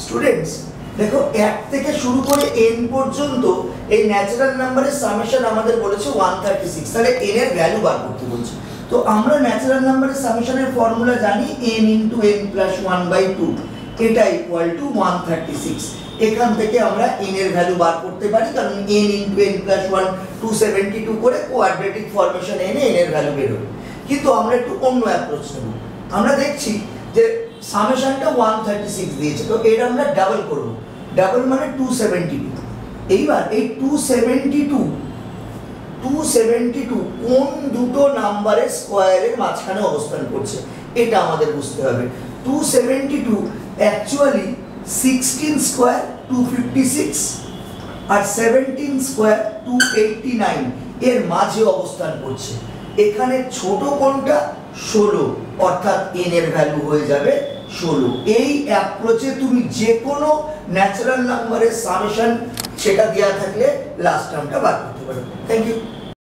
Students দেখো 1 থেকে শুরু করে n পর্যন্ত এই ন্যাচারাল নাম্বারের সামেশন আমাদের বলেছে 136, তাহলে n এর ভ্যালু বার করতে বলছে। তো আমরা ন্যাচারাল নাম্বারের সামেশনের ফর্মুলা জানি n * n + 1/2, এটা ইকুয়াল টু 136। এখান থেকে আমরা n এর ভ্যালু বার করতে পারি, কারণ n * n + 1 272 করে কোয়াড্রেটিক ফরমেশন এনে n এর ভ্যালু বের হবে। কিন্তু আমরা একটু অন্য অ্যাপ্রোচ নেব। আমরা দেখছি যে সামেশনটা 136 দিয়েছে, তো এটা আমরা ডাবল করব। ডাবল মানে 272। এইবার এই 272 কোন দুটো নাম্বারের স্কয়ারের মাঝখানে অবস্থান করছে এটা আমাদের বুঝতে হবে। 272 অ্যাকচুয়ালি 16 স্কয়ার 256 আর 17 স্কয়ার 289 এর মাঝে অবস্থান করছে। এখানে ছোট কোনটা? 16, অর্থাৎ n এর ভ্যালু হয়ে যাবে 16। এই অ্যাপ্রোচে তুমি যে কোনো ন্যাচারাল নাম্বারের সামেশন সেটা দেওয়া থাকলে লাস্ট টার্মটা বার করতে পারো। Thank you.